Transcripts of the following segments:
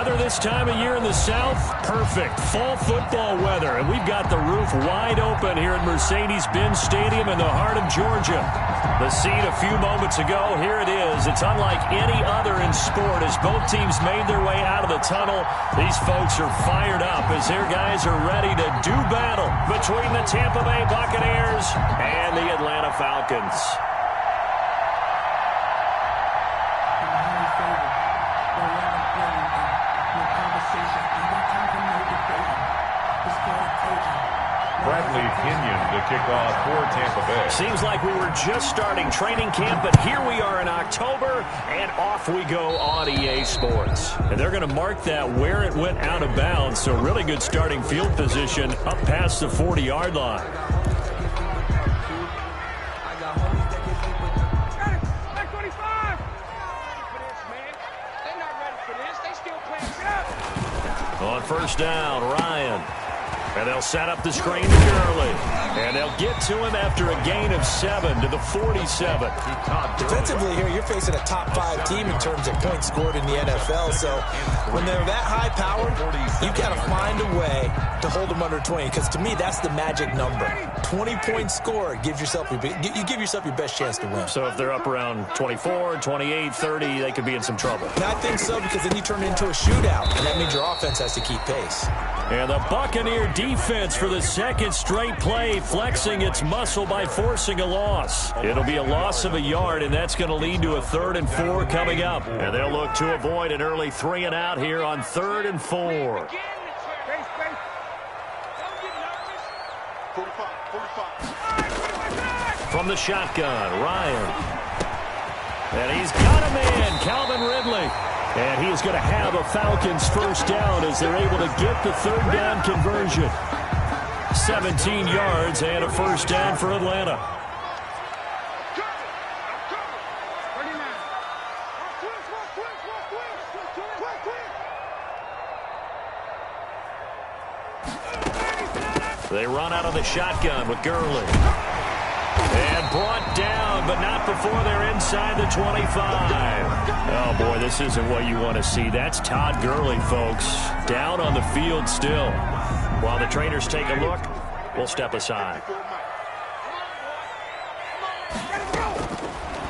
Weather this time of year in the South, perfect. Fall football weather, and we've got the roof wide open here at Mercedes-Benz Stadium in the heart of Georgia. The scene a few moments ago, here it is. It's unlike any other in sport as both teams made their way out of the tunnel. These folks are fired up as their guys are ready to do battle between the Tampa Bay Buccaneers and the Atlanta Falcons. To kick off for Tampa Bay. Seems like we were just starting training camp, but here we are in October, and off we go on EA Sports. And they're going to mark that where it went out of bounds, so really good starting field position up past the 40-yard line. On first down, Ryan. And they'll set up the screen to Gurley. And they'll get to him after a gain of 7 to the 47. Defensively here, you're facing a top-5 team in terms of points scored in the NFL. So when they're that high-powered, you've got to find a way to hold them under 20. Because to me, that's the magic number. 20 points scored, you give yourself your best chance to win. So if they're up around 24, 28, 30, they could be in some trouble. And I think so, because then you turn it into a shootout, and that means your offense has to keep pace. And the Buccaneer defense for the second straight play, flexing its muscle by forcing a loss. It'll be a loss of a yard, and that's going to lead to a 3rd and 4 coming up. And they'll look to avoid an early 3 and out here on 3rd and 4. From the shotgun, Ryan. And he's got a man, Calvin Ridley. And he is going to have a Falcons first down as they're able to get the 3rd down conversion. 17 yards and a first down for Atlanta. They run out of the shotgun with Gurley. And brought down, but not before they're inside the 25. Oh, boy, this isn't what you want to see. That's Todd Gurley, folks. Down on the field still. While the trainers take a look, we'll step aside.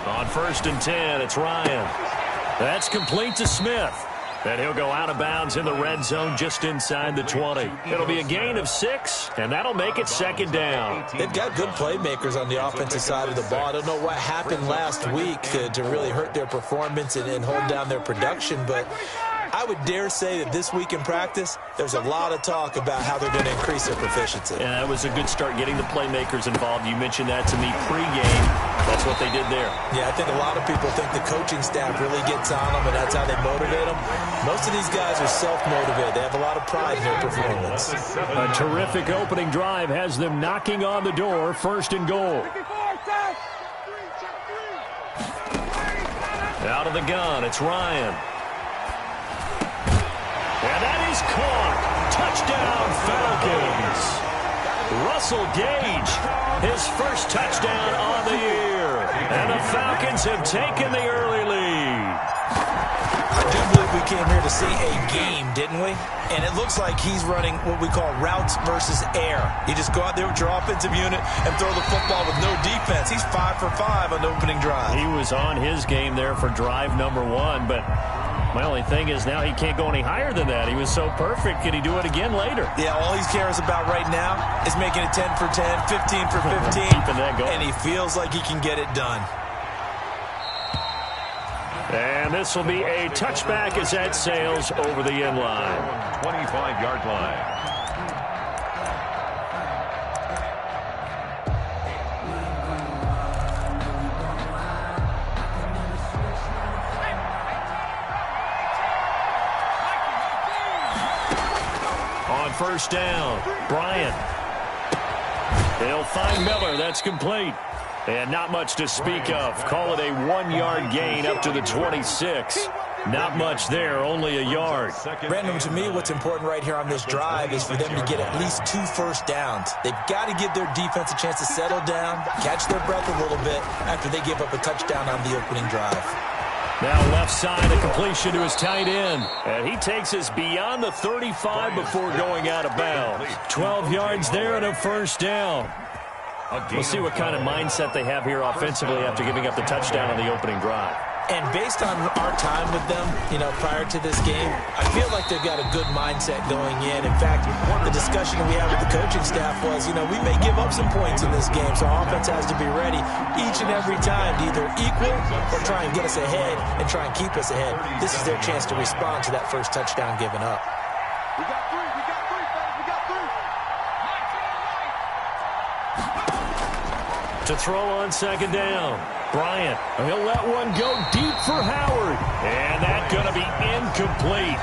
On 1st and 10, it's Ryan. That's complete to Smith. And he'll go out of bounds in the red zone just inside the 20. It'll be a gain of 6, and that'll make it 2nd down. They've got good playmakers on the offensive side of the ball. I don't know what happened last week to really hurt their performance and hold down their production, but I would dare say that this week in practice, there's a lot of talk about how they're going to increase their proficiency. And that was a good start getting the playmakers involved. You mentioned that to me pregame. That's what they did there. Yeah, I think a lot of people think the coaching staff really gets on them, and that's how they motivate them. Most of these guys are self-motivated. They have a lot of pride in their performance. A terrific opening drive has them knocking on the door, 1st and goal. Out of the gun, it's Ryan. And that is caught. Touchdown, Falcons. Russell Gage, his first touchdown on the year. And the Falcons have taken the early lead. I do believe we came here to see a game, didn't we? And it looks like he's running what we call routes versus air. You just go out there with your offensive unit and throw the football with no defense. He's 5 for 5 on the opening drive. He was on his game there for drive number 1, but my only thing is now he can't go any higher than that. He was so perfect. Can he do it again later? Yeah, all he cares about right now is making it 10 for 10, 15 for 15. Keeping that going. And he feels like he can get it done. And this will be a touchback as that sails over the end line. 25-yard line. On first down, Bryant. They'll find Miller. That's complete. And not much to speak of. Call it a 1-yard gain up to the 26. Not much there, only a yard. Brandon, to me, what's important right here on this drive is for them to get at least 2 first downs. They've got to give their defense a chance to settle down, catch their breath a little bit after they give up a touchdown on the opening drive. Now left side, a completion to his tight end. And he takes us beyond the 35 before going out of bounds. 12 yards there and a first down. We'll see what kind of mindset they have here offensively after giving up the touchdown on the opening drive. And based on our time with them, prior to this game, I feel like they've got a good mindset going in. In fact, the discussion we had with the coaching staff was, we may give up some points in this game, so our offense has to be ready each and every time to either equal or try and get us ahead and try and keep us ahead. This is their chance to respond to that first touchdown given up. We got three, fellas, we got three. To throw on second down. Bryant, he'll let one go deep for Howard. And that's going to be incomplete.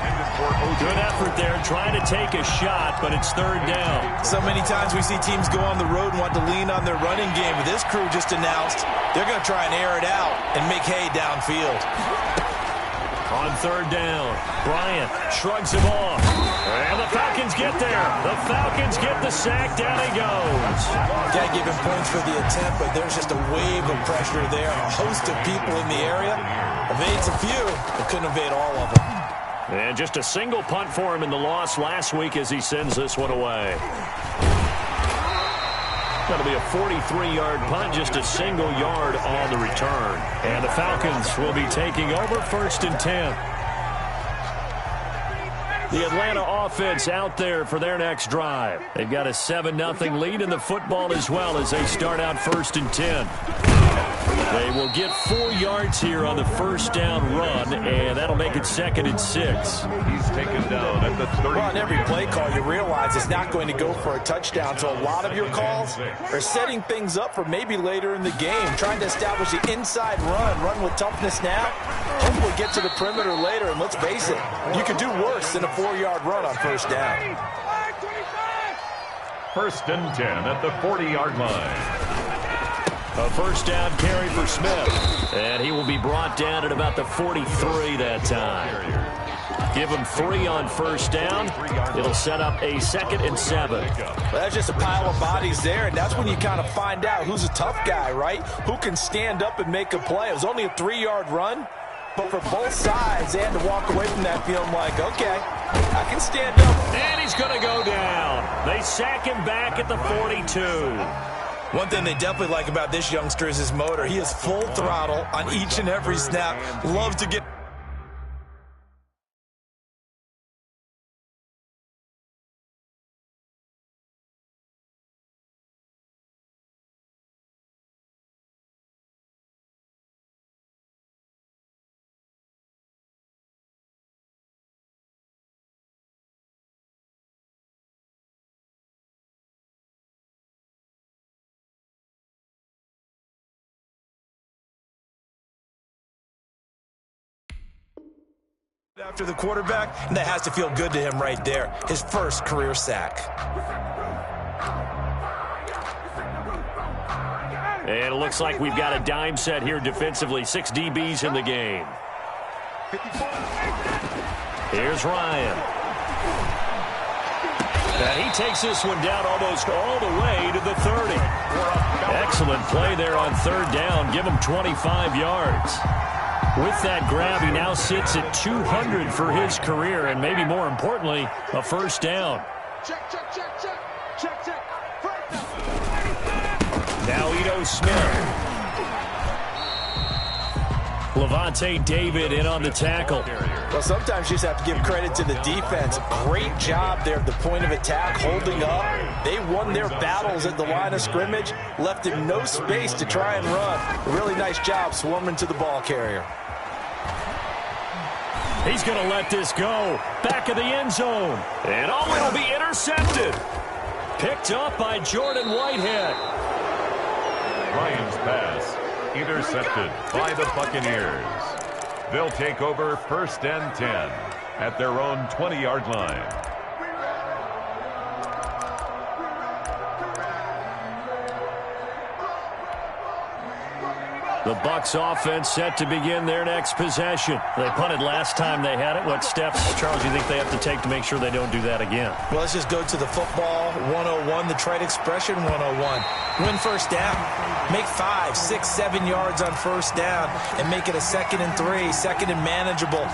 Good effort there trying to take a shot, but it's third down. So many times we see teams go on the road and want to lean on their running game. But this crew just announced they're going to try and air it out and make hay downfield. On third down, Bryant shrugs him off. And the Falcons get there. The Falcons get the sack. Down he goes. Got to give him points for the attempt, but there's just a wave of pressure there. A host of people in the area. Evades a few, but couldn't evade all of them. And just a single punt for him in the loss last week as he sends this one away. That'll be a 43-yard punt, just a single yard on the return. And the Falcons will be taking over first and 10. The Atlanta offense out there for their next drive. They've got a 7-0 lead in the football as well as they start out first and 10. They will get 4 yards here on the first down run, and that'll make it second and 6. He's taken down at the 30. Well, on every play call, you realize it's not going to go for a touchdown. So a lot of your calls are setting things up for maybe later in the game, trying to establish the inside run with toughness now, hopefully get to the perimeter later. And let's face it, you could do worse than a 4-yard run on first down. First and 10 at the 40-yard line. A first down carry for Smith. And he will be brought down at about the 43 that time. Give him 3 on first down. It'll set up a second and 7. Well, that's just a pile of bodies there, and that's when you kind of find out who's a tough guy, right? Who can stand up and make a play. It was only a 3-yard run, but for both sides, they had to walk away from that feeling like, okay, I can stand up. And he's going to go down. They sack him back at the 42. One thing they definitely like about this youngster is his motor. He is full throttle on each and every snap. Loves to get... after the quarterback, and that has to feel good to him right there. His first career sack. And it looks like we've got a dime set here defensively. 6 DBs in the game. Here's Ryan. And he takes this one down almost all the way to the 30. Excellent play there on third down. Give him 25 yards. With that grab, he now sits at 200 for his career, and maybe more importantly, a first down. Check. Now Ito Smith. Levante David in on the tackle. Well, sometimes you just have to give credit to the defense. Great job there at the point of attack, holding up. They won their battles at the line of scrimmage, left him no space to try and run. A really nice job swarming to the ball carrier. He's going to let this go. Back of the end zone. And it'll be intercepted. Picked up by Jordan Whitehead. Ryan's pass intercepted by the Buccaneers. They'll take over first and 10 at their own 20-yard line. The Bucs offense set to begin their next possession. They punted last time they had it. What steps, Charles, do you think they have to take to make sure they don't do that again? Well, let's just go to the football 101, the trade expression 101. Win first down. Make 5, 6, 7 yards on first down and make it a 2nd and 3, 2nd and manageable.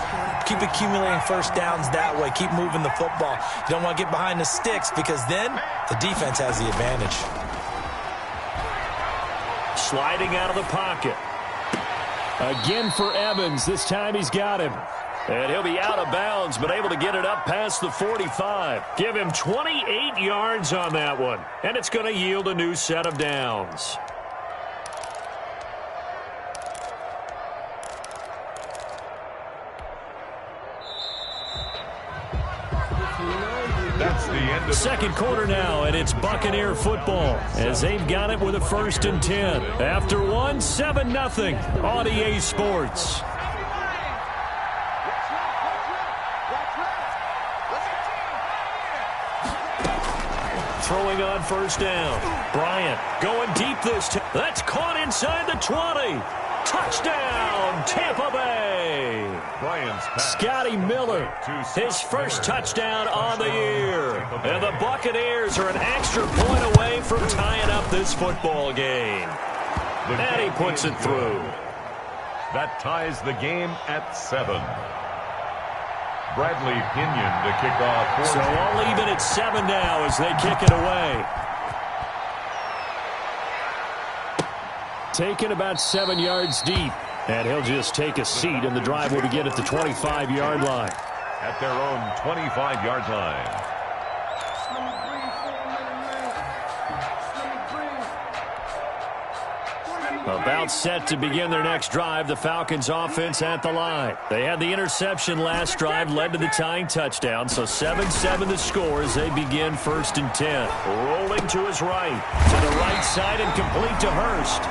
Keep accumulating first downs that way. Keep moving the football. You don't want to get behind the sticks because then the defense has the advantage. Sliding out of the pocket. Again for Evans. This time he's got him. And he'll be out of bounds, but able to get it up past the 45. Give him 28 yards on that one. And it's going to yield a new set of downs. That's the end of Second quarter now, and it's Buccaneer football as they've got it with a 1st and 10. After one, 7-0 on EA Sports. Throwing on first down. Bryant going deep this time. That's caught inside the 20. Touchdown, Tampa Bay. Scotty Miller, his first touchdown on the year. And the Buccaneers are an extra point away from tying up this football game. And he puts it through. That ties the game at 7. Bradley Pinion to kick off. So all even at 7 now as they kick it away. Taken about 7 yards deep. And he'll just take a seat, and the drive will begin at the 25-yard line. At their own 25-yard line. About set to begin their next drive, the Falcons offense at the line. They had the interception last drive, led to the tying touchdown, so 7-7 the score as they begin 1st and 10. Rolling to his right, to the right side and complete to Hurst.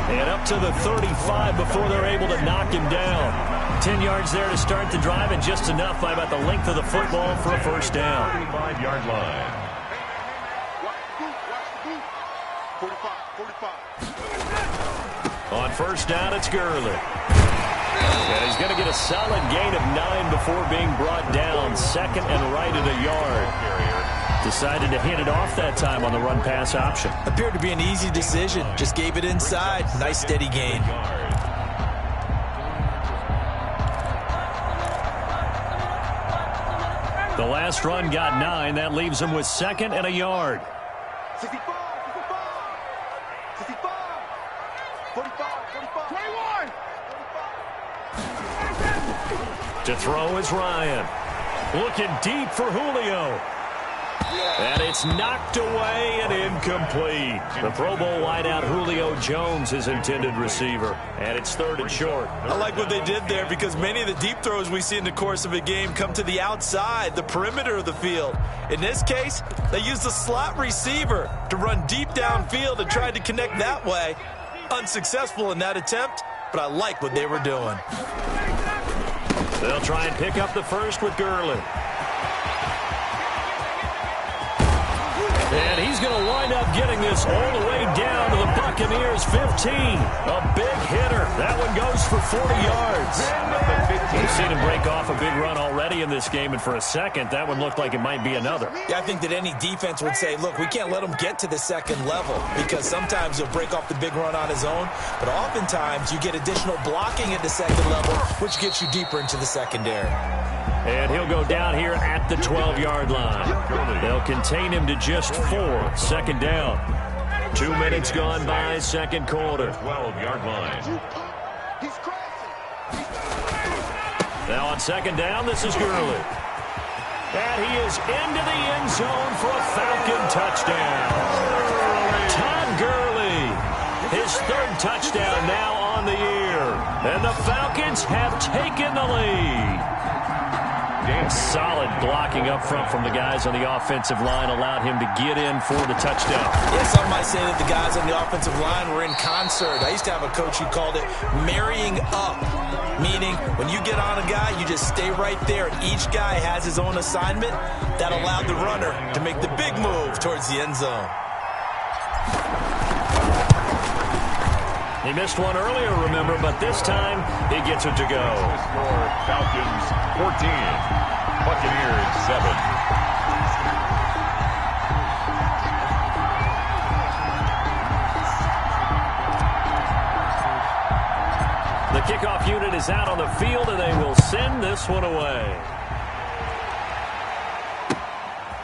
And up to the 35 before they're able to knock him down. 10 yards there to start the drive, and just enough by about the length of the football for a first down. 35-yard line. On first down, it's Gurley. And he's going to get a solid gain of 9 before being brought down. 2nd and right at a yard. Decided to hand it off that time on the run-pass option. Appeared to be an easy decision. Just gave it inside. Nice steady gain. The last run got 9. That leaves him with 2nd and a yard. 65, 65, 45, 21. To throw is Ryan. Looking deep for Julio. And it's knocked away and incomplete. The Pro Bowl wideout Julio Jones is intended receiver. And it's 3rd and short. I like what they did there because many of the deep throws we see in the course of a game come to the outside, the perimeter of the field. In this case, they used the slot receiver to run deep downfield and tried to connect that way. Unsuccessful in that attempt, but I like what they were doing. They'll try and pick up the first with Gurley. And he's going to wind up getting this all the way down to the Buccaneers' 15. A big hitter. That one goes for 40 yards. We've seen him break off a big run already in this game, and for a second, that one looked like it might be another. Yeah, I think that any defense would say, look, we can't let him get to the 2nd level because sometimes he'll break off the big run on his own, but oftentimes you get additional blocking at the 2nd level, which gets you deeper into the secondary. And he'll go down here at the 12-yard line. They'll contain him to just 4. 2nd down. 2 minutes gone by, 2nd quarter. 12-yard line. Now on 2nd down, this is Gurley. And he is into the end zone for a Falcon touchdown. Todd Gurley, his 3rd touchdown now on the year. And the Falcons have taken the lead. Solid blocking up front from the guys on the offensive line allowed him to get in for the touchdown. Yeah, some might say that the guys on the offensive line were in concert. I used to have a coach who called it marrying up, meaning when you get on a guy, you just stay right there. Each guy has his own assignment. That allowed the runner to make the big move towards the end zone. He missed one earlier, remember, but this time he gets it to go. Score, Falcons 14, Buccaneers 7. The kickoff unit is out on the field, and they will send this one away.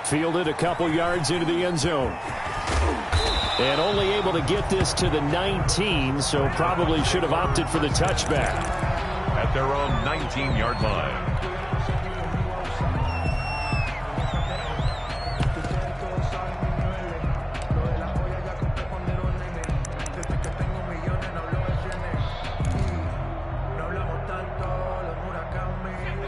Fielded a couple yards into the end zone. And only able to get this to the 19, so probably should have opted for the touchback. At their own 19-yard line.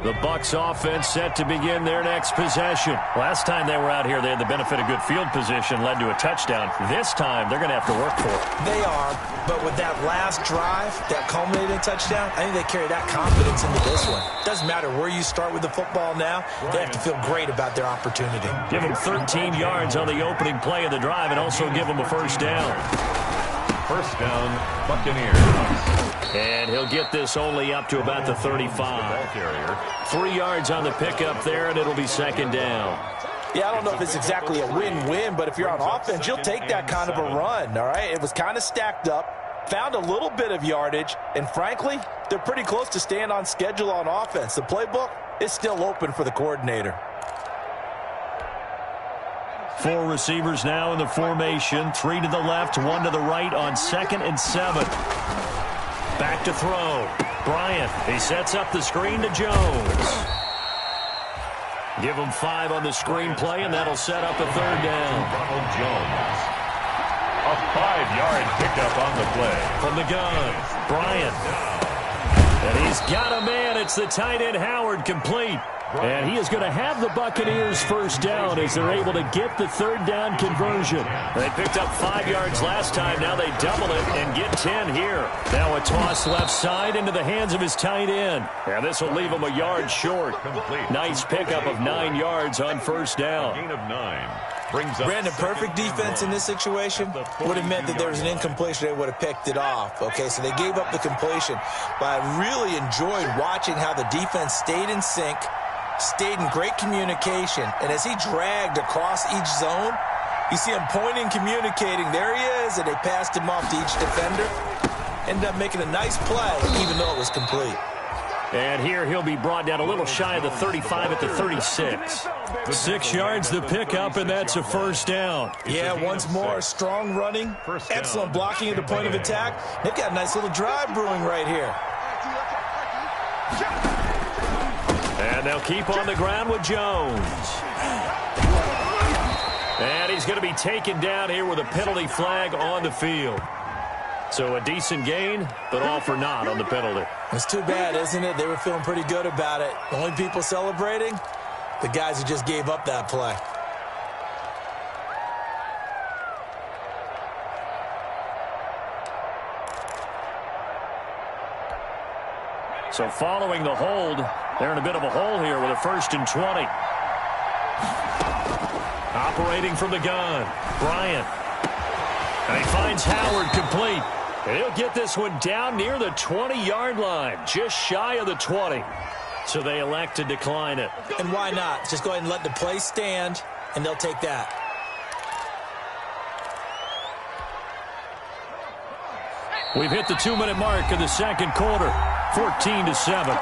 The Bucs offense set to begin their next possession. Last time they were out here, they had the benefit of good field position, led to a touchdown. This time, they're going to have to work for it. They are, but with that last drive, that culminating touchdown, I think they carry that confidence into this one. Doesn't matter where you start with the football now, they have to feel great about their opportunity. Give them 13 yards on the opening play of the drive and also give them a first down. First down, Buccaneers. And he'll get this only up to about the 35. 3 yards on the pickup there, and it'll be second down. Yeah, I don't know if it's exactly a win-win, but if you're on offense, you'll take that kind of a run, all right? It was kind of stacked up, found a little bit of yardage, and frankly, they're pretty close to staying on schedule on offense. The playbook is still open for the coordinator. 4 receivers now in the formation. 3 to the left, 1 to the right on 2nd and 7. Back to throw. Bryant, he sets up the screen to Jones. Give him 5 on the screen play, and that'll set up a third down. Ronald Jones. A 5-yard pickup on the play. From the gun, Bryant. And he's got a man. It's the tight end Howard, complete. And he is going to have the Buccaneers first down as they're able to get the third down conversion. They picked up 5 yards last time. Now they double it and get 10 here. Now a toss left side into the hands of his tight end. And this will leave him a yard short. Nice pickup of 9 yards on first down. Gain of 9. Brandon, perfect defense in this situation would have meant that there was an incompletion. They would have picked it off. Okay, so they gave up the completion. But I really enjoyed watching how the defense stayed in sync, stayed in great communication, and as he dragged across each zone, you see him pointing, communicating. There he is, and they passed him off to each defender. Ended up making a nice play, even though it was complete. And here he'll be brought down a little shy of the 35 at the 36. 6 yards the pickup, and that's a first down. Yeah, once more, strong running, excellent blocking at the point of attack. They've got a nice little drive brewing right here. And they'll keep on the ground with Jones. And he's going to be taken down here with a penalty flag on the field. So a decent gain, but all for naught on the penalty. It's too bad, isn't it? They were feeling pretty good about it. The only people celebrating, the guys who just gave up that play. So following the hold, they're in a bit of a hole here with a 1st and 20. Operating from the gun, Bryant. And he finds Howard complete. And he'll get this one down near the 20-yard line, just shy of the 20. So they elect to decline it. And why not? Just go ahead and let the play stand, and they'll take that. We've hit the 2-minute mark of the second quarter, 14-7.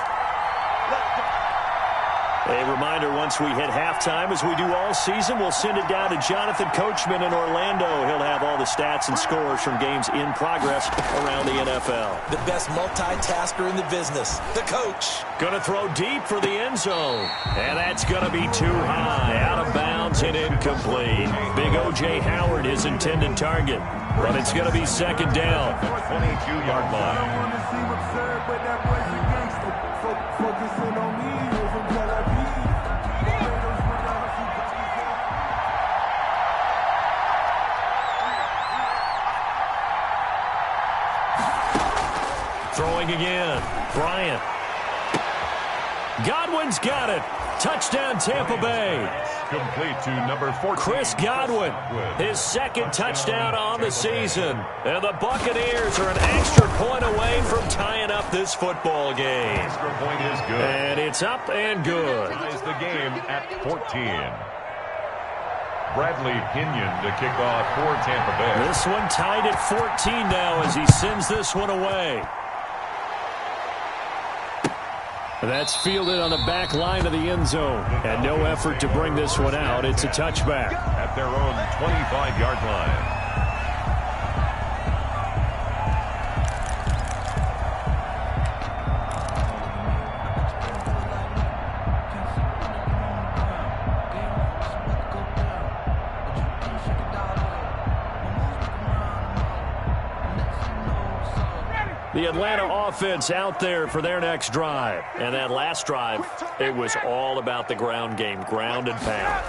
A reminder, once we hit halftime, as we do all season, we'll send it down to Jonathan Coachman in Orlando. He'll have all the stats and scores from games in progress around the NFL. The best multitasker in the business, the coach. Going to throw deep for the end zone. And that's going to be too high. Out of bounds and incomplete. Big O.J. Howard, his intended target. But it's going to be second down. 22-yard line. Throwing again. Bryant. Godwin's got it. Touchdown, Tampa Bay. Complete to number 14. Chris Godwin, his second touchdown on the season. And the Buccaneers are an extra point away from tying up this football game. Extra point is good. And it's up and good. Ties the game at 14. Bradley Pinion to kick off for Tampa Bay. This one tied at 14 now as he sends this one away. That's fielded on the back line of the end zone. And no effort to bring this one out. It's a touchback. At their own 25-yard line. The Atlanta offense out there for their next drive. And that last drive, it was all about the ground game, ground and pound.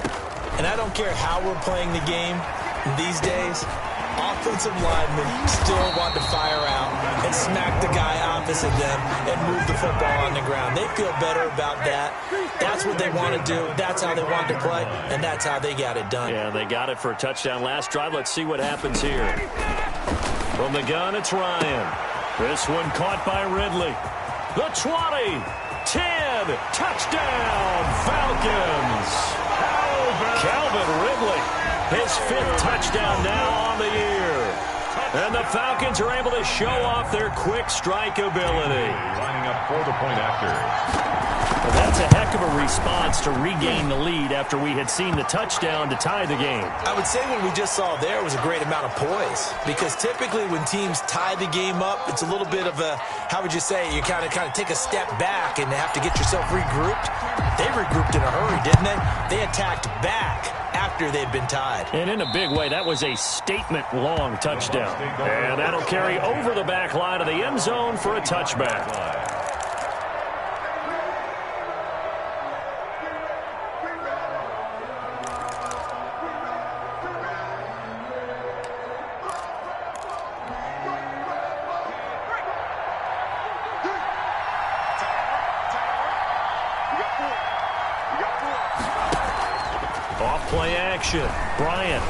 And I don't care how we're playing the game these days, offensive linemen still want to fire out and smack the guy opposite them and move the football on the ground. They feel better about that. That's what they want to do. That's how they want to play, and that's how they got it done. Yeah, they got it for a touchdown last drive. Let's see what happens here. From the gun, it's Ryan. This one caught by Ridley. The 20, 10, touchdown, Falcons. Calvin Ridley, his 5th touchdown now on the year. And the Falcons are able to show off their quick strike ability. Lining up for the point after. Well, that's a heck of a response to regain the lead after we had seen the touchdown to tie the game. I would say what we just saw there was a great amount of poise, because typically when teams tie the game up, it's a little bit of a, how would you say, you kind of take a step back and have to get yourself regrouped. They regrouped in a hurry, didn't they? They attacked back after they'd been tied. And in a big way, that was a statement-long touchdown. And that'll carry over the back line of the end zone for a touchback. Off-play action. Bryant.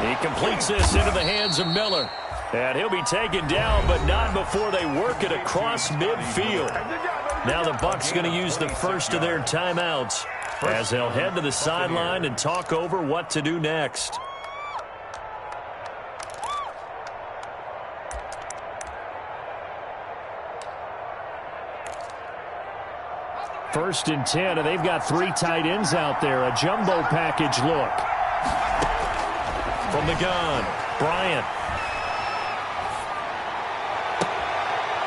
He completes this into the hands of Miller. And he'll be taken down, but not before they work it across midfield. Now the Bucs going to use the first of their timeouts as they'll head to the sideline and talk over what to do next. First and 10, and they've got 3 tight ends out there. A jumbo package look. From the gun, Bryant.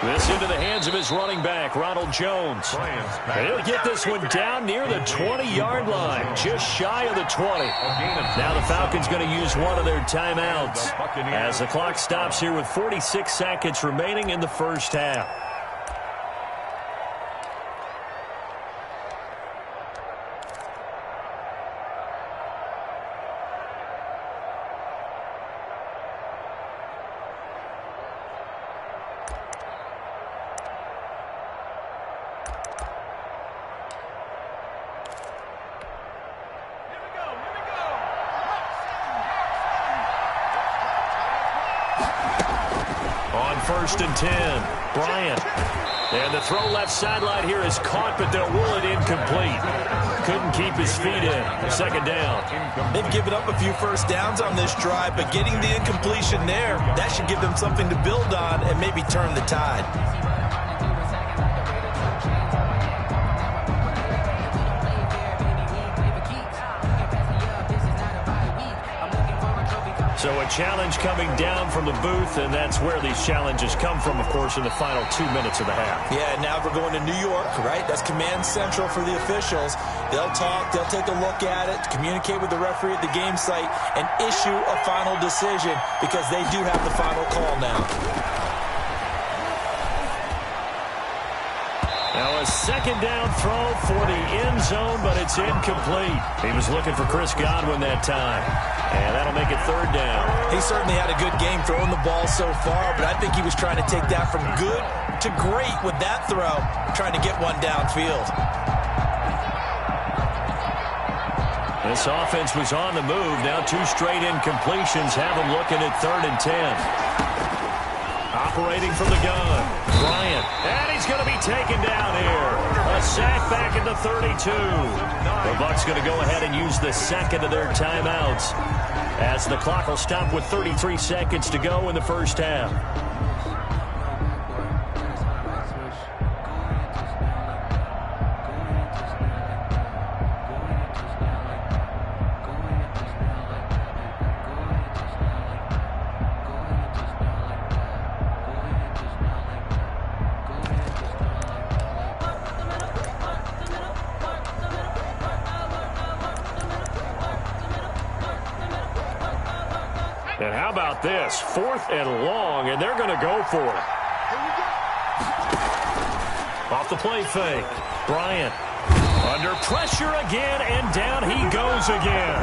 This into the hands of his running back, Ronald Jones. And he'll get this one down near the 20-yard line, just shy of the 20. Now the Falcons going to use one of their timeouts as the clock stops here with 46 seconds remaining in the first half. First and 10, Bryant. And the throw left sideline here is caught, but they'll rule it incomplete. Couldn't keep his feet in. Second down. They've given up a few first downs on this drive, but getting the incompletion there, that should give them something to build on and maybe turn the tide. So a challenge coming down from the booth, and that's where these challenges come from, of course, in the final 2 minutes of the half. Yeah, now we're going to New York, right? That's command central for the officials. They'll talk, they'll take a look at it, communicate with the referee at the game site, and issue a final decision because they do have the final call now. Now a second down throw for the end zone, but it's incomplete. He was looking for Chris Godwin that time. And that'll make it third down. He certainly had a good game throwing the ball so far, but I think he was trying to take that from good to great with that throw, trying to get one downfield. This offense was on the move. Now 2 straight incompletions have them looking at 3rd and 10. Operating from the gun, Bryant. And he's going to be taken down here. A sack back at the 32. The Bucs going to go ahead and use the second of their timeouts as the clock will stop with 33 seconds to go in the first half. And how about this? 4th and long, and they're going to go for it. Off the play fake. Bryant under pressure again, and down he goes again.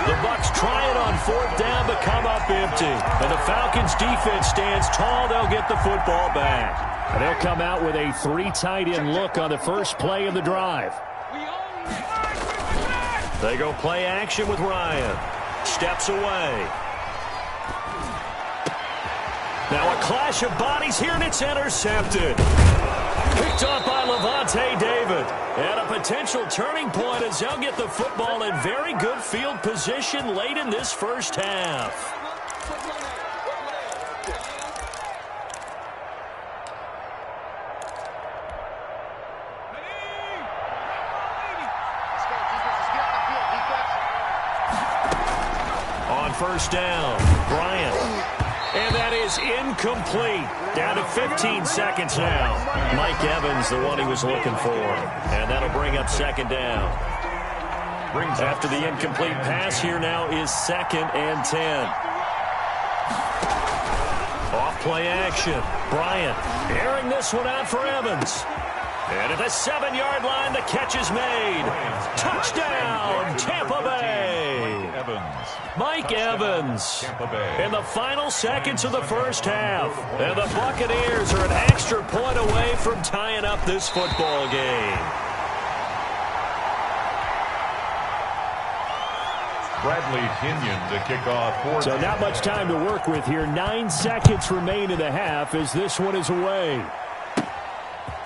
The Bucs try it on 4th down, but come up empty. And the Falcons defense stands tall. They'll get the football back. And they'll come out with a 3 tight end look on the first play of the drive. They go play action with Ryan. Steps away. Now a clash of bodies here, and it's intercepted. Picked off by Levante David. And a potential turning point as they'll get the football in very good field position late in this first half. On first down, Bryant. And that is incomplete. Down to 15 seconds now. Mike Evans, the one he was looking for. And that'll bring up 2nd down. After the incomplete pass, here now is 2nd and 10. Off play action. Bryant airing this one out for Evans. And at the 7-yard line, the catch is made. Touchdown, Tampa Bay. Mike Evans in the final seconds of the first half. And the Buccaneers are an extra point away from tying up this football game. Bradley Kenyon to kick off. So not much time to work with here. 9 seconds remain in the half as this one is away.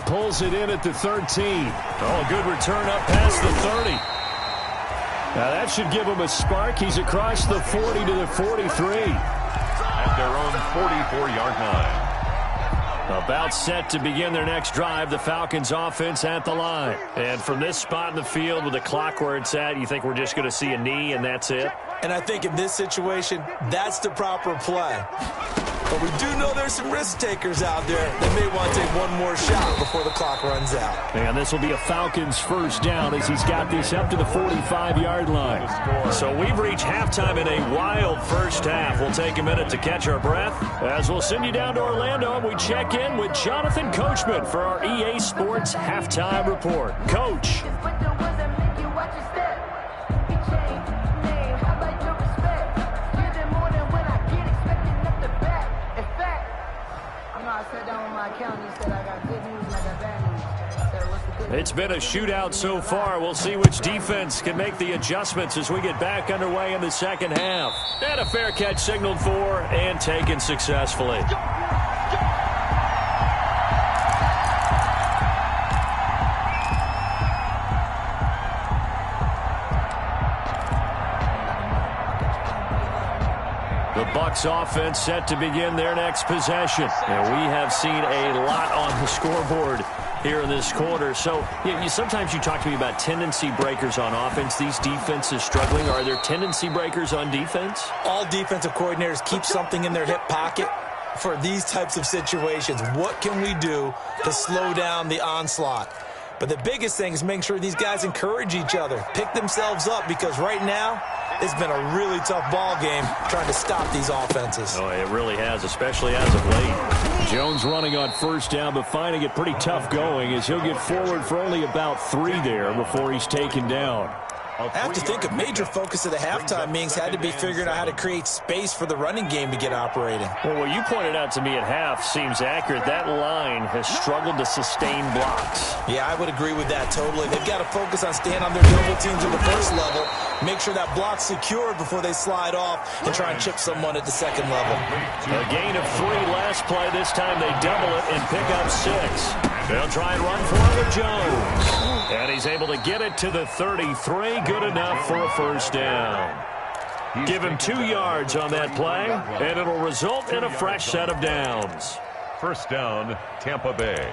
Pulls it in at the 13. Oh, good return up past the 30. Now that should give him a spark. He's across the 40 to the 43. At their own 44-yard line. About set to begin their next drive. The Falcons offense at the line. And from this spot in the field with the clock where it's at, you think we're just going to see a knee and that's it? And I think in this situation, that's the proper play. But we do know there's some risk takers out there that may want to take one more shot before the clock runs out. And this will be a Falcons first down as he's got this up to the 45-yard line. So we've reached halftime in a wild first half. We'll take a minute to catch our breath as we'll send you down to Orlando and we check in with Jonathan Coachman for our EA Sports Halftime Report. Coach. It's been a shootout so far. We'll see which defense can make the adjustments as we get back underway in the second half. And a fair catch signaled for and taken successfully. The Bucs offense set to begin their next possession. And we have seen a lot on the scoreboard here in this quarter. So sometimes you talk to me about tendency breakers on offense. These defenses struggling. Are there tendency breakers on defense? All defensive coordinators keep something in their hip pocket for these types of situations. What can we do to slow down the onslaught? But the biggest thing is making sure these guys encourage each other, pick themselves up, because right now it's been a really tough ball game trying to stop these offenses. Oh, it really has, especially as of late. Jones running on first down, but finding it pretty tough going as he'll get forward for only about 3 there before he's taken down. I have to think a major focus of the halftime meetings had to be figuring out how to create space for the running game to get operating. Well, what you pointed out to me at half seems accurate. That line has struggled to sustain blocks. Yeah, I would agree with that totally. They've got to focus on staying on their double teams at the first level, make sure that block's secured before they slide off, and try and chip someone at the second level. A gain of 3 last play. This time they double it and pick up 6. They'll try and run for it with Jones. And he's able to get it to the 33. Good enough for a first down. Give him 2 yards on that play, and it'll result in a fresh set of downs. First down, Tampa Bay.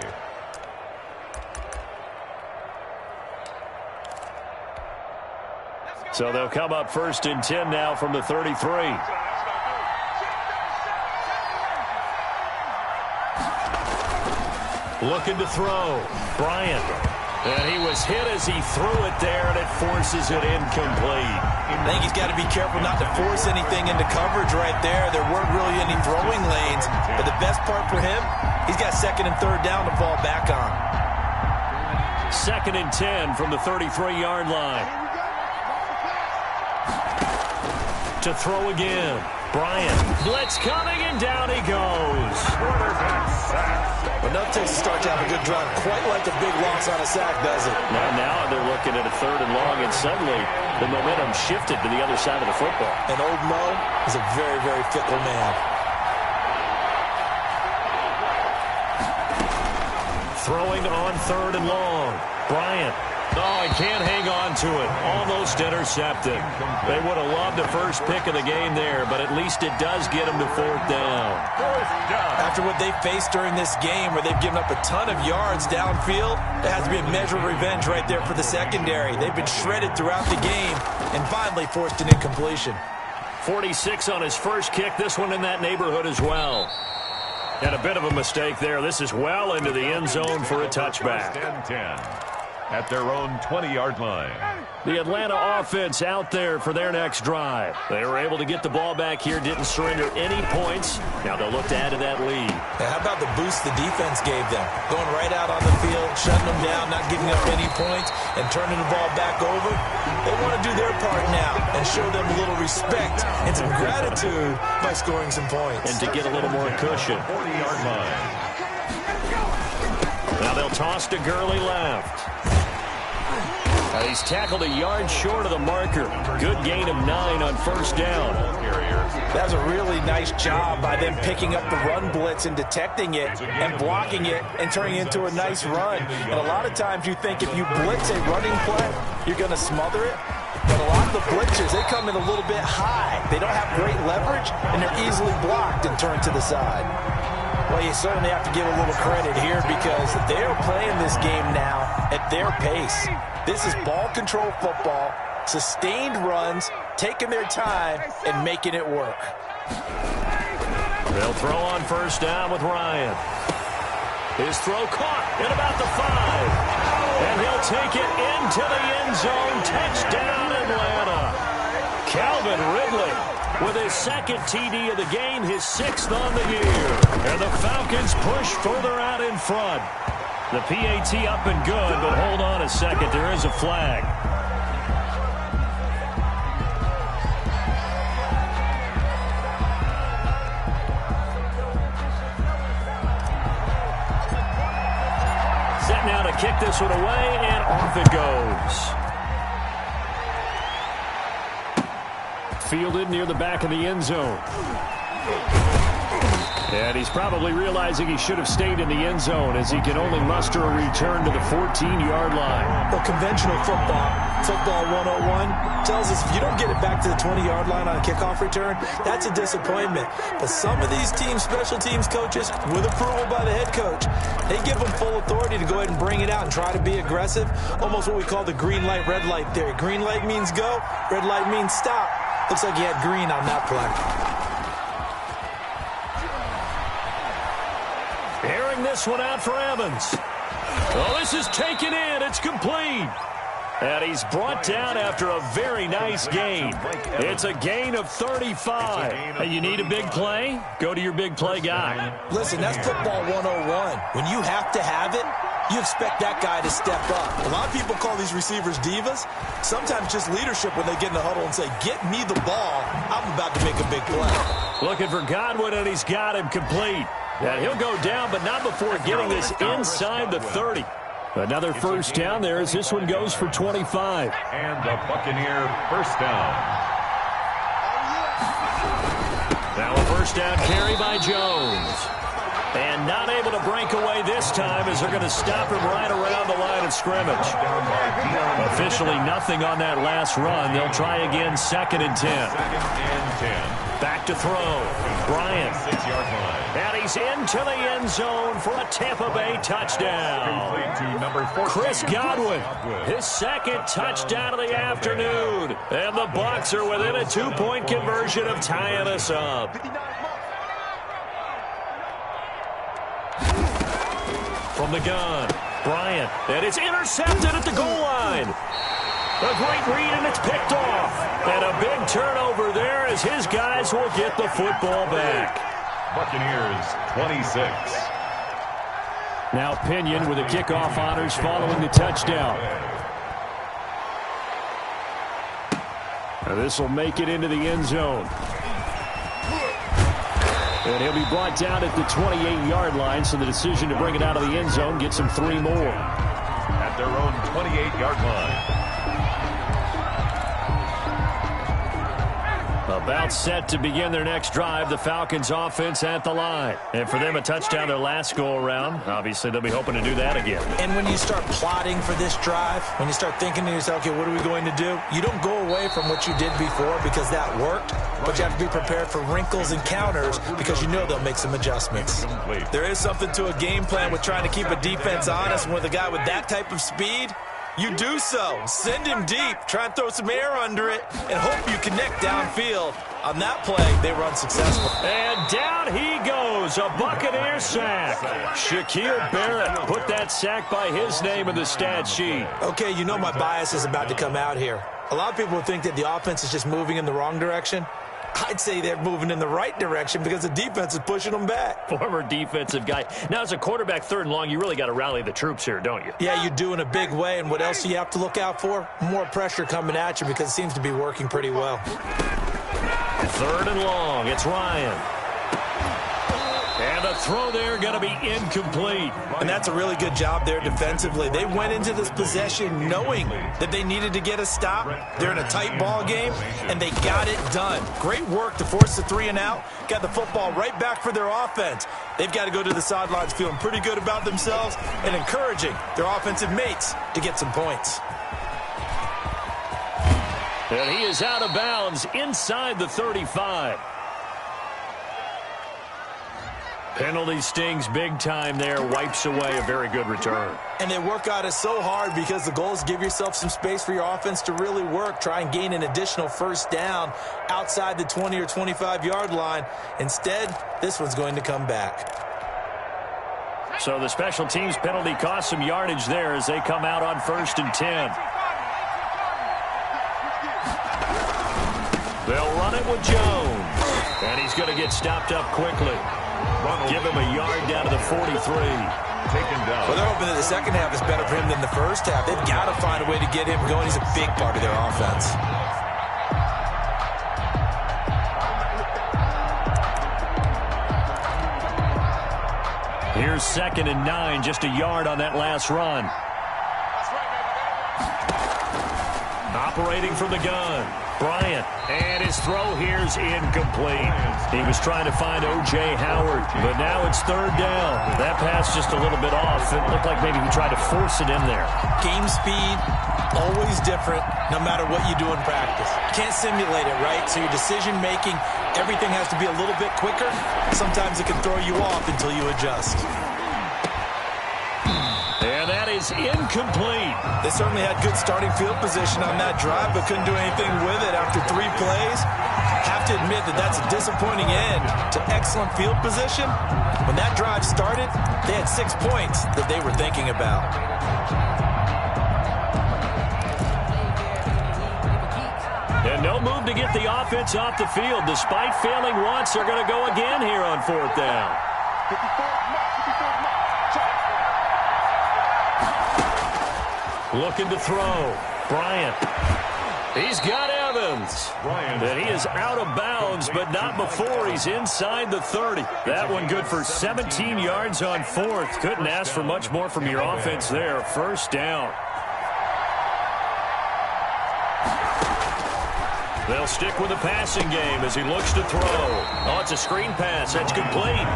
So they'll come up 1st and 10 now from the 33. Looking to throw. Bryant. And he was hit as he threw it there, and it forces it incomplete. I think he's got to be careful not to force anything into coverage right there. There weren't really any throwing lanes. But the best part for him, he's got 2nd and 3rd down to fall back on. 2nd and 10 from the 33-yard line. To throw again. Bryant. Blitz coming, and down he goes. Enough takes to start to have a good drive. Quite like a big loss on a sack, does it? Now they're looking at a 3rd and long, and suddenly the momentum shifted to the other side of the football. And old Mo is a very, very fickle man. Throwing on 3rd and long. Bryant. Oh, he can't hang on to it. Almost intercepted. They would have loved the first pick of the game there, but at least it does get them to 4th down. After what they faced during this game, where they've given up a ton of yards downfield, there has to be a measure of revenge right there for the secondary. They've been shredded throughout the game and finally forced an incompletion. 46 on his first kick. This one in that neighborhood as well. And a bit of a mistake there. This is well into the end zone for a touchback. 10-10. At their own 20-yard line. The Atlanta offense out there for their next drive. They were able to get the ball back here, didn't surrender any points. Now they'll look to add to that lead. Now, how about the boost the defense gave them? Going right out on the field, shutting them down, not giving up any points, and turning the ball back over. They want to do their part now and show them a little respect and some gratitude by scoring some points. And to get a little more cushion. 40-yard line. Now they'll toss to Gurley left. He's tackled a yard short of the marker. Good gain of 9 on first down. That was a really nice job by them picking up the run blitz and detecting it and blocking it and turning it into a nice run. And a lot of times you think if you blitz a running play, you're going to smother it. But a lot of the blitzers, they come in a little bit high. They don't have great leverage, and they're easily blocked and turned to the side. Well, you certainly have to give a little credit here because they're playing this game now at their pace. This is ball control football, sustained runs, taking their time, and making it work. They'll throw on first down with Ryan. His throw caught at about the 5. And he'll take it into the end zone. Touchdown, Atlanta. Calvin Ridley with his 2nd TD of the game, his 6th on the year. And the Falcons push further out in front. The PAT up and good, but hold on a second. There is a flag. Set now to kick this one away, and off it goes. Fielded near the back of the end zone. And he's probably realizing he should have stayed in the end zone as he can only muster a return to the 14-yard line. Well, conventional football 101, tells us if you don't get it back to the 20-yard line on a kickoff return, that's a disappointment. But some of these teams, special teams coaches, with approval by the head coach, they give them full authority to go ahead and bring it out and try to be aggressive. Almost what we call the green light, red light theory. Green light means go, red light means stop. Looks like he had green on that play. Airing this one out for Evans. Well, this is taken in. It's complete. And he's brought down after a very nice gain. It's a gain of 35. And you need a big play? Go to your big play guy. Listen, that's football 101. When you have to have it, you expect that guy to step up. A lot of people call these receivers divas. Sometimes just leadership when they get in the huddle and say, get me the ball. I'm about to make a big play. Looking for Godwin, and he's got him complete. And he'll go down, but not before getting this inside the 30. Another first down there as this one goes for 25. And a Buccaneer first down. Now a first down carry by Jones. And not able to break away this time as they're going to stop him right around the line of scrimmage. Officially nothing on that last run. They'll try again, 2nd and 10. Back to throw. Bryant. 6-yard line. And he's into the end zone for a Tampa Bay touchdown. Chris Godwin, his 2nd touchdown of the afternoon. And the Bucs are within a 2-point conversion of tying us up. From the gun, Bryant, and it's intercepted at the goal line. A great read, and it's picked off. And a big turnover there as his guys will get the football back. Buccaneers 26. Now Pinion with the kickoff honors following the touchdown. This will make it into the end zone. And he'll be brought down at the 28-yard line, so the decision to bring it out of the end zone gets him 3 more. At their own 28-yard line. About set to begin their next drive, the Falcons offense at the line. And for them, a touchdown their last go-around. Obviously, they'll be hoping to do that again. And when you start plotting for this drive, when you start thinking to yourself, okay, what are we going to do? You don't go away from what you did before because that worked, but you have to be prepared for wrinkles and counters because you know they'll make some adjustments. There is something to a game plan with trying to keep a defense honest, and with a guy with that type of speed, you do so. Send him deep. Try and throw some air under it and hope you connect downfield. On that play, they were unsuccessful. And down he goes. A Buccaneer sack. Shaquille Barrett put that sack by his name in the stat sheet. Okay, you know my bias is about to come out here. A lot of people think that the offense is just moving in the wrong direction. I'd say they're moving in the right direction because the defense is pushing them back. Former defensive guy. Now, as a quarterback 3rd and long, you really got to rally the troops here, don't you? Yeah, you do in a big way. And what else do you have to look out for? More pressure coming at you because it seems to be working pretty well. 3rd and long. It's Ryan. And the throw there going to be incomplete. And that's a really good job there defensively. They went into this possession knowing that they needed to get a stop. They're in a tight ball game, and they got it done. Great work to force the 3 and out. Got the football right back for their offense. They've got to go to the sidelines feeling pretty good about themselves and encouraging their offensive mates to get some points. And he is out of bounds inside the 35. Penalty stings big time there, wipes away a very good return. And they work on it so hard because the goal is give yourself some space for your offense to really work. Try and gain an additional first down outside the 20 or 25-yard line. Instead, this one's going to come back. So the special teams penalty cost some yardage there as they come out on 1st and 10. They'll run it with Jones. And he's going to get stopped up quickly. Give him a yard down to the 43. Taken down. Well, they're hoping that the second half is better for him than the first half. They've got to find a way to get him going. He's a big part of their offense. Here's 2nd and 9, just a yard on that last run. Operating from the gun. Bryant, and his throw here's incomplete. He was trying to find O.J. Howard, but now it's 3rd down. That pass just a little bit off. It looked like maybe he tried to force it in there. Game speed, always different, no matter what you do in practice. Can't simulate it, right? So your decision-making, everything has to be a little bit quicker. Sometimes it can throw you off until you adjust. And that is incomplete. They certainly had good starting field position on that drive, but couldn't do anything with it after 3 plays. Have to admit that that's a disappointing end to excellent field position. When that drive started, they had 6 points that they were thinking about. And no move to get the offense off the field. Despite failing once, they're going to go again here on 4th down. 54, looking to throw. Bryant. He's got Evans. And he is out of bounds, but not before he's inside the 30. That one good for 17 yards on 4th. Couldn't ask for much more from your offense there. 1st down. They'll stick with the passing game as he looks to throw. Oh, it's a screen pass. That's complete.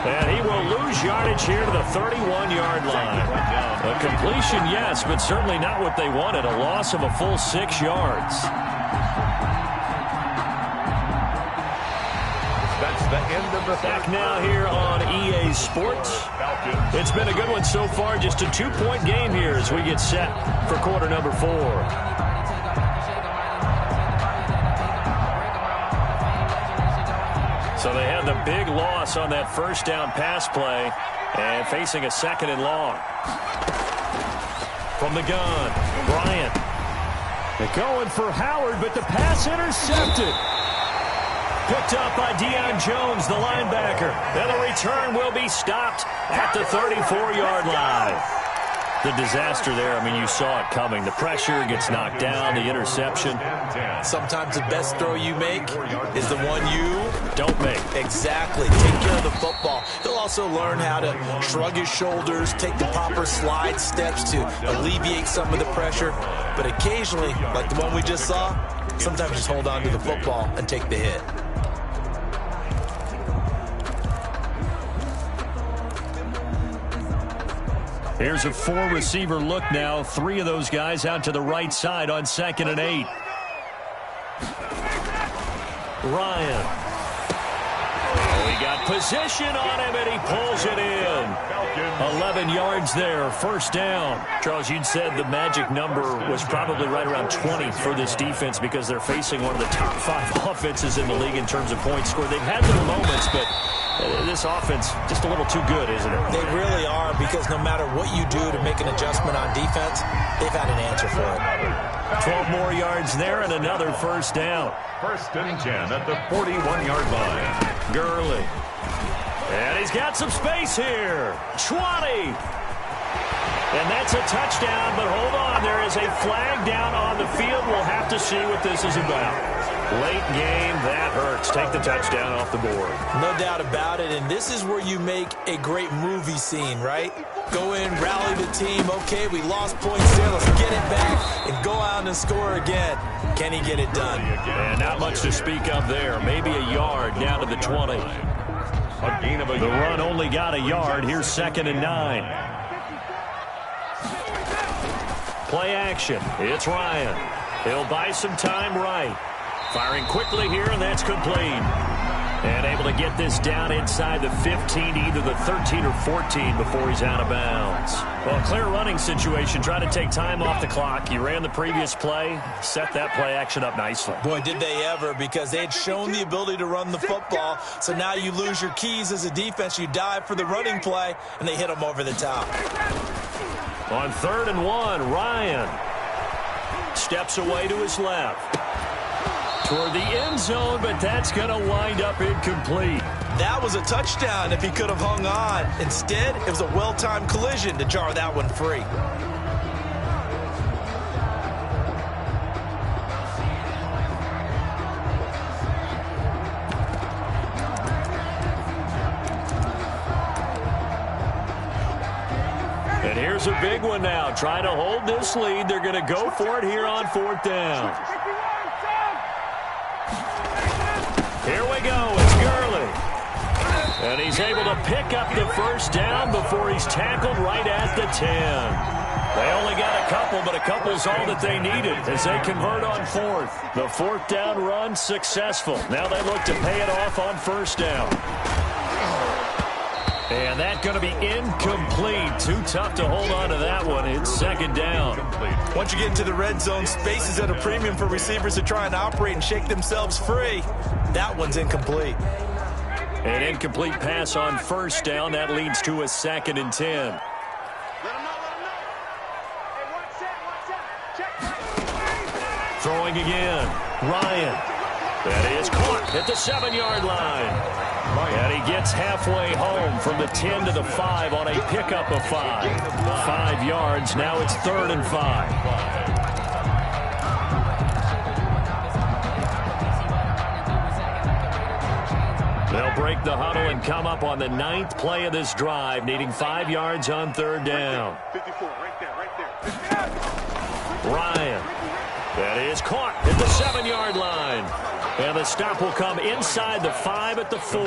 And he will lose yardage here to the 31-yard line. A completion, yes, but certainly not what they wanted. A loss of a full 6 yards. That's the end of the back now here on EA Sports. It's been a good one so far. Just a 2-point game here as we get set for quarter number 4. So they had the big loss on that 1st down pass play and facing a 2nd and long. From the gun, Bryant. They're going for Howard, but the pass intercepted. Picked up by Deion Jones, the linebacker. And the return will be stopped at the 34-yard line. The disaster there, I mean, you saw it coming. The pressure gets knocked down, the interception. Sometimes the best throw you make is the one you don't make. Exactly. Take care of the football. He'll also learn how to shrug his shoulders, take the proper slide steps to alleviate some of the pressure. But occasionally, like the one we just saw, sometimes just hold on to the football and take the hit. Here's a 4-receiver look now. 3 of those guys out to the right side on 2nd and 8. Ryan. Oh, he got position on him, and he pulls it in. 11 yards there, 1st down. Charles, you'd said the magic number was probably right around 20 for this defense because they're facing one of the top 5 offenses in the league in terms of points scored. They've had their moments, but this offense just a little too good, isn't it? They really are, because no matter what you do to make an adjustment on defense, they've had an answer for it. 12 more yards there and another 1st down. 1st and 10 at the 41-yard line. Gurley. And he's got some space here. 20. And that's a touchdown, but hold on. There is a flag down on the field. We'll have to see what this is about. Late game, that hurts. Take the touchdown off the board. No doubt about it, and this is where you make a great movie scene, right? Go in, rally the team. Okay, we lost points there. Let's get it back and go out and score again. Can he get it done? And not much to speak of there. Maybe a yard down to the 20. The run only got a yard. Here's 2nd and 9. Play action. It's Ryan. He'll buy some time right. Firing quickly here, and that's complete. And able to get this down inside the 15, either the 13 or 14 before he's out of bounds. Well, clear running situation. Try to take time off the clock. You ran the previous play, set that play action up nicely. Boy, did they ever, because they had shown the ability to run the football. So now you lose your keys as a defense. You dive for the running play, and they hit them over the top. On 3rd and 1, Ryan steps away to his left. Toward the end zone, but that's going to wind up incomplete. That was a touchdown if he could have hung on. Instead, it was a well-timed collision to jar that one free. And here's a big one now. Trying to hold this lead. They're going to go for it here on 4th down. Here we go. It's Gurley. And he's able to pick up the 1st down before he's tackled right at the 10. They only got a couple, but a couple's all that they needed as they convert on 4th. The 4th down run successful. Now they look to pay it off on 1st down. And that's going to be incomplete. Too tough to hold on to that one. It's 2nd down. Once you get into the red zone, space is at a premium for receivers to try and operate and shake themselves free. That one's incomplete. An incomplete pass on 1st down. That leads to a 2nd and 10. Throwing again. Ryan. That is caught at the 7-yard line. And he gets halfway home from the 10 to the 5 on a pickup of 5. 5 yards. Now it's 3rd and 5. They'll break the huddle and come up on the 9th play of this drive, needing 5 yards on 3rd down. 54, right there. Ryan. That is caught at the 7-yard line. And the stop will come inside the 5 at the 4.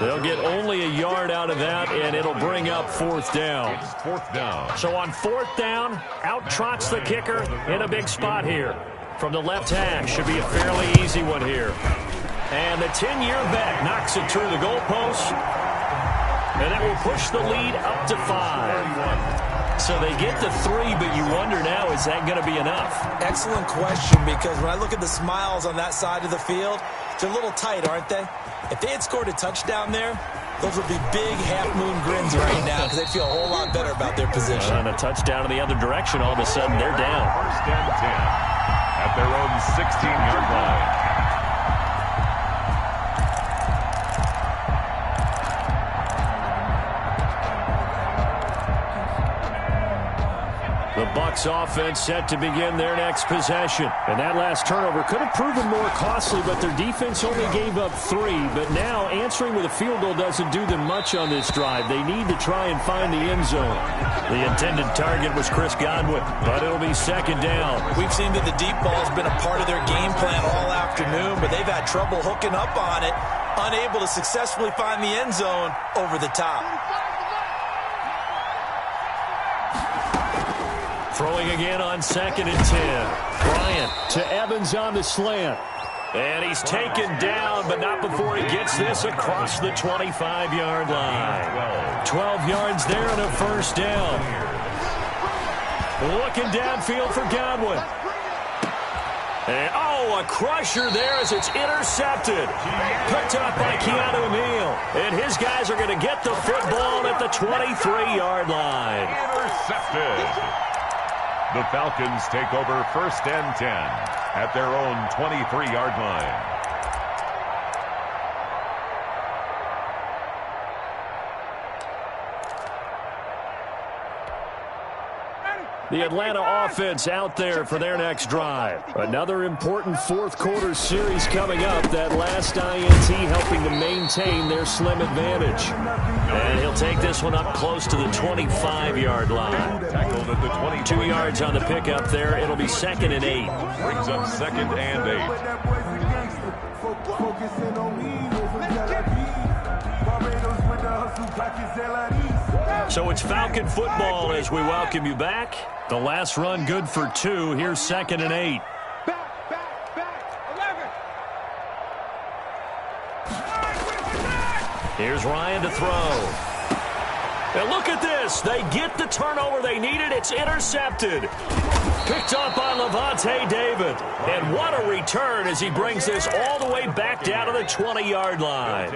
They'll get only a yard out of that, and it'll bring up 4th down. It's 4th down. So on 4th down, out trots the kicker in a big spot here. From the left hash, should be a fairly easy one here. And the 10-year vet knocks it through the goalpost. And that will push the lead up to 5. So they get to 3, but you wonder now, is that going to be enough? Excellent question, because when I look at the smiles on that side of the field, they're a little tight, aren't they? If they had scored a touchdown there, those would be big half-moon grins right now because they feel a whole lot better about their position. And a touchdown in the other direction, all of a sudden they're down. 1st and 10 at their own 16-yard line. The Bucs offense set to begin their next possession. And that last turnover could have proven more costly, but their defense only gave up 3. But now answering with a field goal doesn't do them much on this drive. They need to try and find the end zone. The intended target was Chris Godwin, but it'll be 2nd down. We've seen that the deep ball's been a part of their game plan all afternoon, but they've had trouble hooking up on it, unable to successfully find the end zone over the top. Throwing again on 2nd and 10. Bryant to Evans on the slant. And he's taken down, but not before he gets this across the 25-yard line. 12 yards there and a 1st down. Looking downfield for Godwin. And, a crusher there as it's intercepted. Picked up by Keanu Neal. And his guys are going to get the football at the 23-yard line. Intercepted. The Falcons take over 1st and 10 at their own 23-yard line. The Atlanta offense out there for their next drive. Another important 4th quarter series coming up. That last INT helping to maintain their slim advantage. And he'll take this one up close to the 25-yard line. Tackled at the 22. 2 yards on the pickup there. It'll be 2nd and 8. Brings up 2nd and 8. So it's Falcon football as we welcome you back. The last run good for 2. Here's 2nd and 8. Here's Ryan to throw. And look at this. They get the turnover they needed. It's intercepted. Picked up by Levante David. And what a return as he brings this all the way back down to the 20-yard line.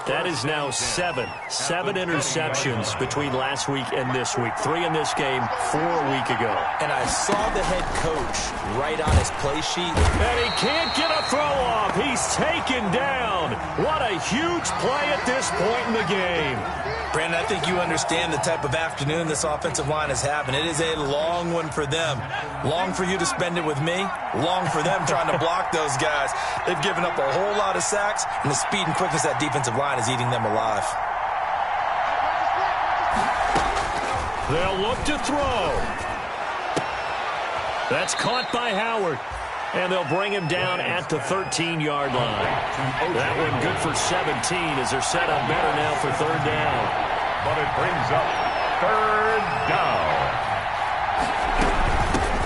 That is now 7 interceptions between last week and this week. 3 in this game, 4 a week ago. And I saw the head coach right on his play sheet. And he can't get a throw off. He's taken down. What a huge play at this point in the game. Brandon, I think you understand the type of afternoon this offensive line is having. It is a long one for them. Long for you to spend it with me. Long for them trying to block those guys. They've given up a whole lot of sacks, and the speed and quickness of that defensive line is eating them alive. They'll look to throw. That's caught by Howard. And they'll bring him down at the 13-yard line. That one good for 17 as they're set up better now for 3rd down. But it brings up 3rd down.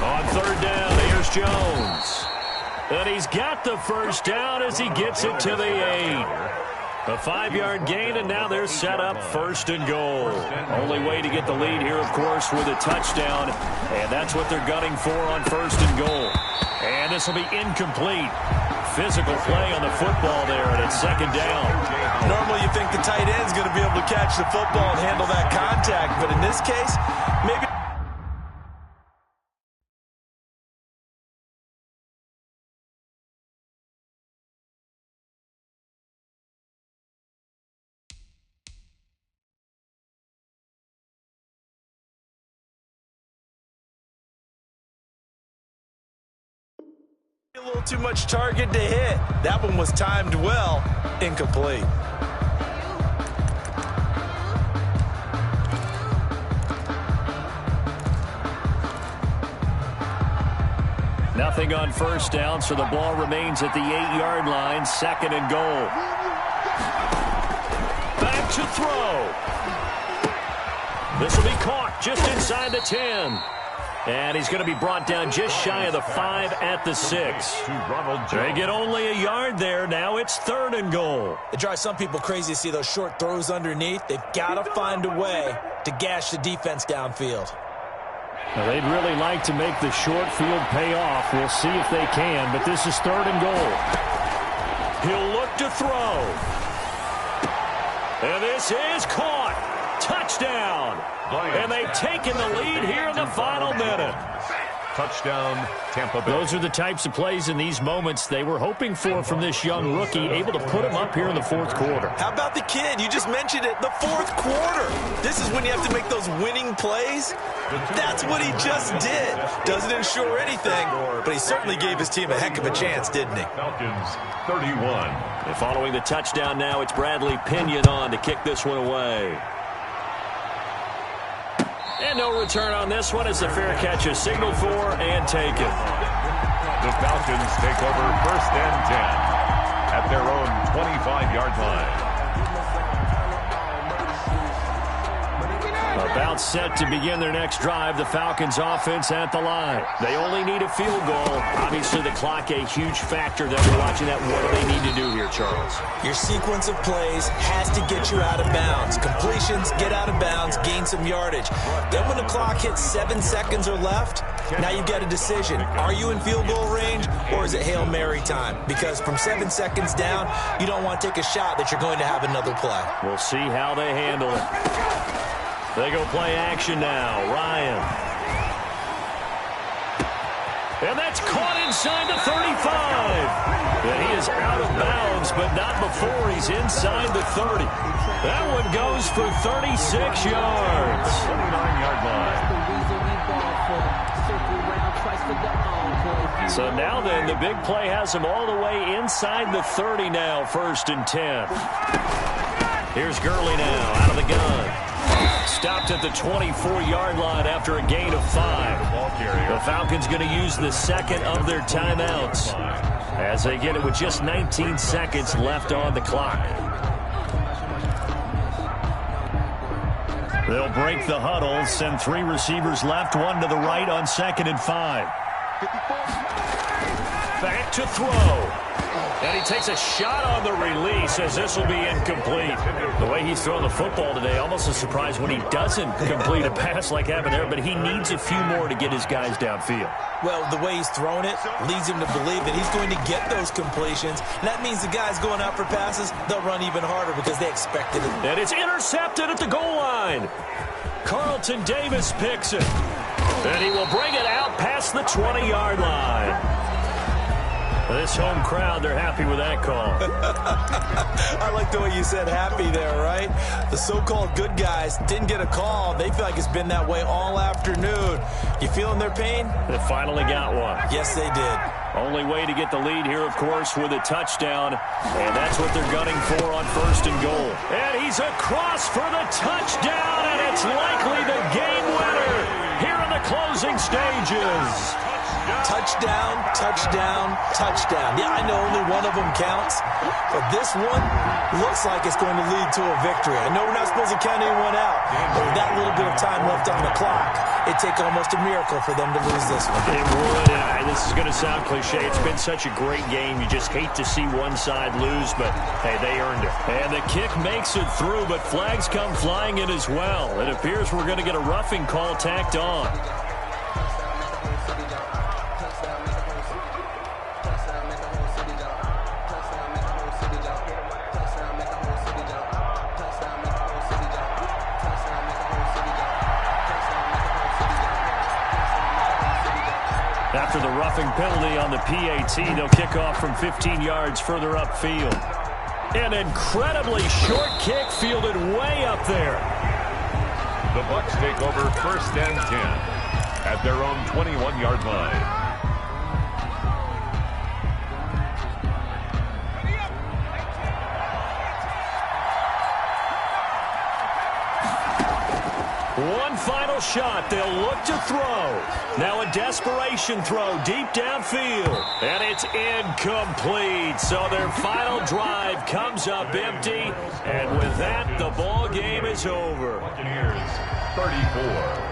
On 3rd down, here's Jones. And he's got the 1st down as he gets it to the 8. A 5-yard gain, and now they're set up 1st and goal. Only way to get the lead here, of course, with a touchdown. And that's what they're gunning for on 1st and goal. And this will be incomplete. Physical play on the football there, and it's 2nd down. Normally you think the tight end's going to be able to catch the football and handle that contact, but in this case, maybe A little too much target to hit. That one was timed well. Incomplete. Nothing on first down, so the ball remains at the 8-yard line. 2nd and goal. Back to throw. This will be caught just inside the 10. And he's going to be brought down just shy of the 5 at the 6. They get only a yard there. Now it's 3rd and goal. It drives some people crazy to see those short throws underneath. They've got to find a way to gash the defense downfield. Now, they'd really like to make the short field pay off. We'll see if they can, but this is 3rd and goal. He'll look to throw. And this is caught. Touchdown. And they've taken the lead here in the final minute. Touchdown, Tampa Bay. Those are the types of plays in these moments they were hoping for from this young rookie, able to put him up here in the 4th quarter. How about the kid? You just mentioned it, the 4th quarter. This is when you have to make those winning plays. That's what he just did. Doesn't ensure anything, but he certainly gave his team a heck of a chance, didn't he? Falcons 31. And following the touchdown now, it's Bradley Pinion on to kick this one away. And no return on this one as the fair catch is signaled for and taken. The Falcons take over 1st and 10 at their own 25-yard line. About set to begin their next drive, the Falcons offense at the line. They only need a field goal. Obviously, the clock a huge factor that we're watching that. What do they need to do here, Charles? Your sequence of plays has to get you out of bounds. Completions, get out of bounds, gain some yardage. Then when the clock hits 7 seconds or left, now you get a decision. Are you in field goal range or is it Hail Mary time? Because from 7 seconds down, you don't want to take a shot that you're going to have another play. We'll see how they handle it. They go play action now. Ryan. And that's caught inside the 35. And he is out of bounds, but not before he's inside the 30. That one goes for 36 yards. 29-yard line. So now then, the big play has him all the way inside the 30 now, 1st and 10. Here's Gurley now, out of the gun. Stopped at the 24-yard line after a gain of 5. The Falcons going to use the 2nd of their timeouts as they get it with just 19 seconds left on the clock. They'll break the huddle, send 3 receivers left, 1 to the right on 2nd and 5. Back to throw. And he takes a shot on the release as this will be incomplete. The way he's throwing the football today, almost a surprise when he doesn't complete a pass like happened there, but he needs a few more to get his guys downfield. Well, the way he's throwing it leads him to believe that he's going to get those completions. And that means the guys going out for passes, they'll run even harder because they expected it. And it's intercepted at the goal line. Carlton Davis picks it. And he will bring it out past the 20-yard line. This home crowd, they're happy with that call. I like the way you said happy there, right? The so-called good guys didn't get a call. They feel like it's been that way all afternoon. You feeling their pain? They finally got one. Yes, they did. Only way to get the lead here, of course, with a touchdown. And that's what they're gunning for on 1st and goal. And he's across for the touchdown, and it's likely the game winner here in the closing stages. Touchdown, touchdown, touchdown. Yeah, I know only one of them counts, but this one looks like it's going to lead to a victory. I know we're not supposed to count anyone out, but with that little bit of time left on the clock, it'd take almost a miracle for them to lose this one. It would. This is going to sound cliche. It's been such a great game. You just hate to see one side lose, but, hey, they earned it. And the kick makes it through, but flags come flying in as well. It appears we're going to get a roughing call tacked on. After the roughing penalty on the PAT, they'll kick off from 15 yards further upfield. An incredibly short kick fielded way up there. The Bucs take over 1st and 10 at their own 21-yard line. One final shot. They'll look to throw. Now a desperation throw deep downfield. And it's incomplete. So their final drive comes up empty. And with that, the ball game is over. Buccaneers 34.